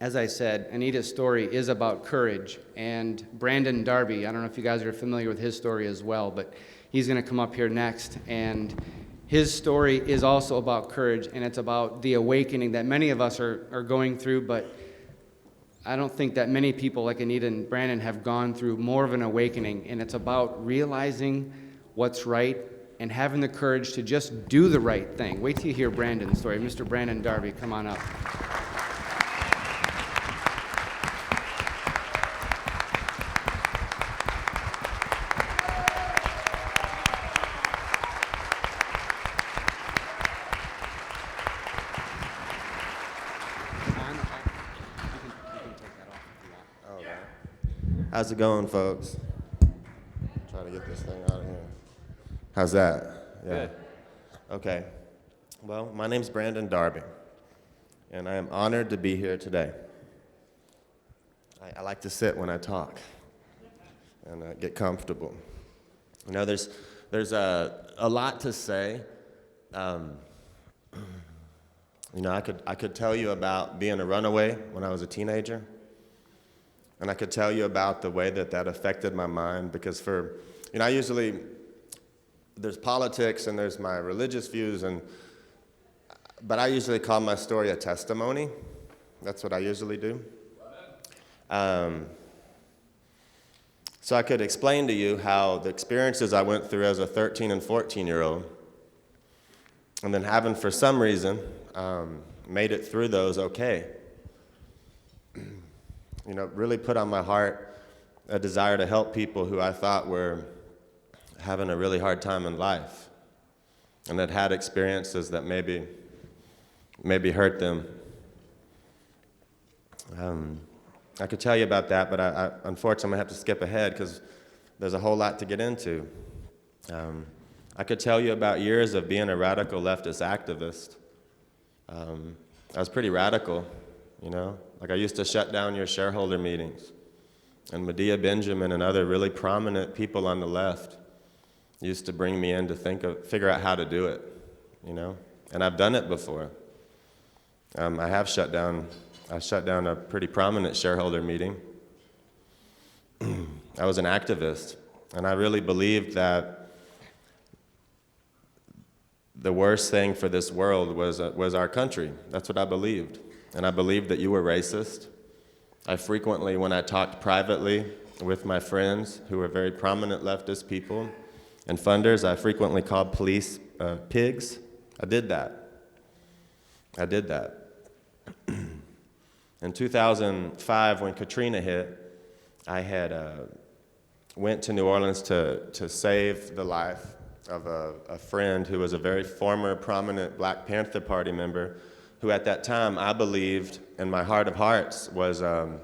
as I said, Anita's story is about courage, and Brandon Darby, I don't know if you guys are familiar with his story as well, but he's going to come up here next, and his story is also about courage, and it's about the awakening that many of us are going through, but I don't think that many people like Anita and Brandon have gone through more of an awakening, and it's about realizing what's right and having the courage to just do the right thing. Wait till you hear Brandon's story. Mr. Brandon Darby, come on up. How's it going, folks? Try to get this thing out of here. How's that? Yeah. Good. Okay. Well, my name's Brandon Darby, and I am honored to be here today. I like to sit when I talk and get comfortable. You know, there's a lot to say. You know, I could tell you about being a runaway when I was a teenager. And I could tell you about the way that affected my mind, because there's politics and there's my religious views, but I usually call my story a testimony. That's what I usually do. So I could explain to you how the experiences I went through as a 13 and 14-year-old, and then having, for some reason, made it through those okay. You know, really put on my heart a desire to help people who I thought were having a really hard time in life and that had experiences that maybe hurt them. I could tell you about that, but I unfortunately have to skip ahead because there's a whole lot to get into. I could tell you about years of being a radical leftist activist. I was pretty radical, you know. Like, I used to shut down your shareholder meetings. And Medea Benjamin and other really prominent people on the left used to bring me in to figure out how to do it, you know? And I've done it before. I shut down a pretty prominent shareholder meeting. I was an activist, and I really believed that the worst thing for this world was our country. That's what I believed. And I believed that you were racist. I frequently, when I talked privately with my friends who were very prominent leftist people and funders, I frequently called police pigs. I did that. In 2005, when Katrina hit, I had went to New Orleans to save the life of a friend who was a very former prominent Black Panther Party member, who at that time I believed in my heart of hearts was a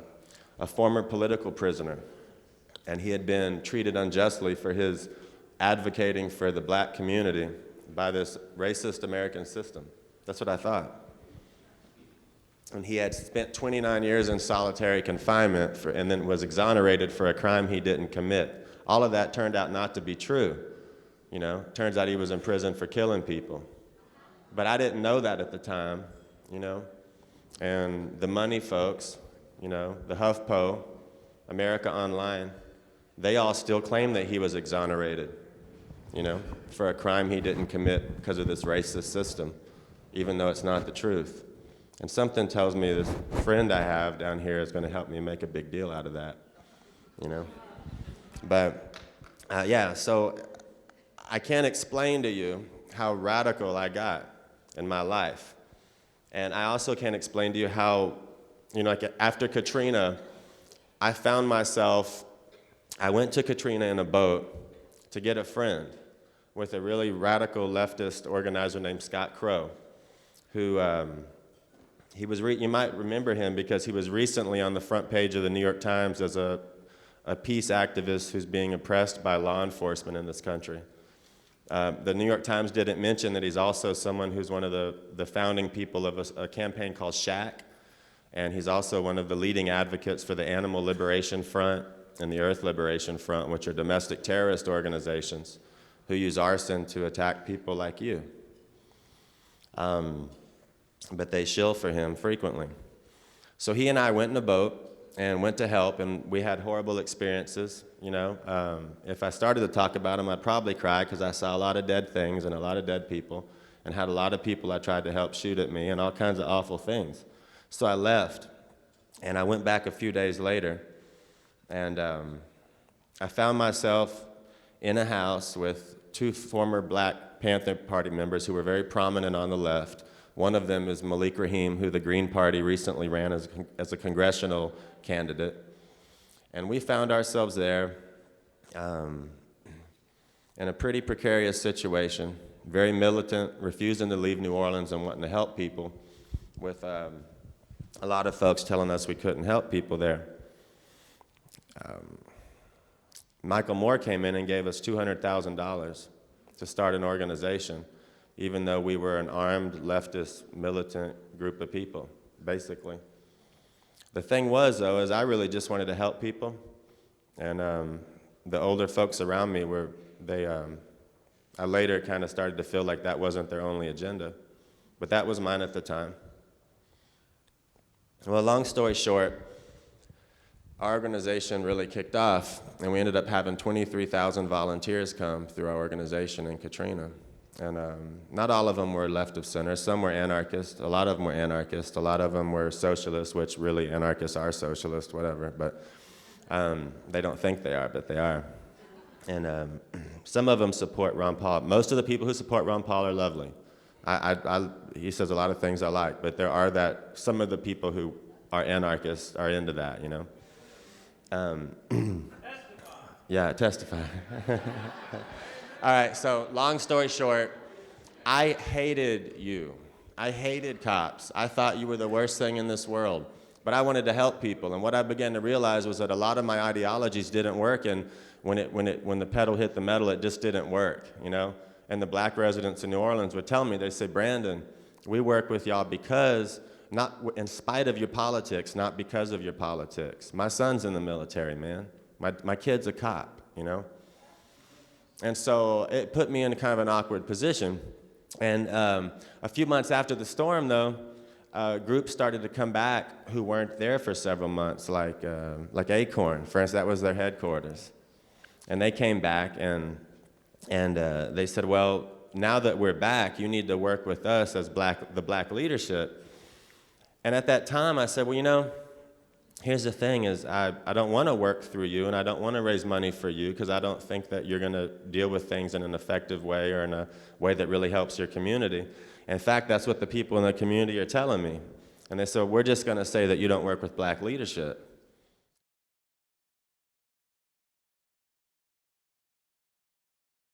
former political prisoner. And he had been treated unjustly for his advocating for the Black community by this racist American system. That's what I thought. And he had spent 29 years in solitary confinement and then was exonerated for a crime he didn't commit. All of that turned out not to be true. You know, turns out he was in prison for killing people. But I didn't know that at the time. You know, and the money folks, you know, the HuffPo, America Online, they all still claim that he was exonerated, you know, for a crime he didn't commit because of this racist system, even though it's not the truth. And something tells me this friend I have down here is going to help me make a big deal out of that, you know. But, yeah, so I can't explain to you how radical I got in my life. And I also can't explain to you how, you know, like after Katrina, I found myself, I went to Katrina in a boat to get a friend with a really radical leftist organizer named Scott Crow, who you might remember him because he was recently on the front page of the New York Times as a peace activist who's being oppressed by law enforcement in this country. The New York Times didn't mention that he's also someone who's one of the founding people of a campaign called C-PAC, and he's also one of the leading advocates for the Animal Liberation Front and the Earth Liberation Front, which are domestic terrorist organizations who use arson to attack people like you. But they shill for him frequently. So he and I went in a boat and went to help, and we had horrible experiences, you know. If I started to talk about them, I'd probably cry because I saw a lot of dead things and a lot of dead people, and had a lot of people I tried to help shoot at me and all kinds of awful things. So I left, and I went back a few days later, and I found myself in a house with two former Black Panther Party members who were very prominent on the left. One of them is Malik Rahim, who the Green Party recently ran as a congressional candidate. And we found ourselves there in a pretty precarious situation, very militant, refusing to leave New Orleans and wanting to help people, with a lot of folks telling us we couldn't help people there. Michael Moore came in and gave us $200,000 to start an organization, even though we were an armed, leftist, militant group of people, basically. The thing was, though, is I really just wanted to help people, and the older folks around me I later kind of started to feel like that wasn't their only agenda, but that was mine at the time. Well, long story short, our organization really kicked off, and we ended up having 23,000 volunteers come through our organization in Katrina. And not all of them were left of center. Some were anarchists. A lot of them were anarchists. A lot of them were socialists, which really anarchists are socialists, whatever. But they don't think they are, but they are. And some of them support Ron Paul. Most of the people who support Ron Paul are lovely. He says a lot of things I like, but there are some of the people who are anarchists are into that, you know. Yeah, testify. All right, so long story short, I hated you. I hated cops. I thought you were the worst thing in this world. But I wanted to help people, and what I began to realize was that a lot of my ideologies didn't work, and when the pedal hit the metal, it just didn't work, you know? And the Black residents in New Orleans would tell me, they say, Brandon, we work with y'all because, not in spite of your politics, not because of your politics. My son's in the military, man. My kid's a cop, you know? And so it put me in kind of an awkward position. And a few months after the storm, though, groups started to come back who weren't there for several months, like Acorn. For instance, that was their headquarters. And they came back, and they said, well, now that we're back, you need to work with us as the black leadership. And at that time, I said, well, you know, here's the thing is I don't want to work through you, and I don't want to raise money for you, because I don't think that you're going to deal with things in an effective way or in a way that really helps your community. In fact, that's what the people in the community are telling me. And they said, we're just going to say that you don't work with black leadership.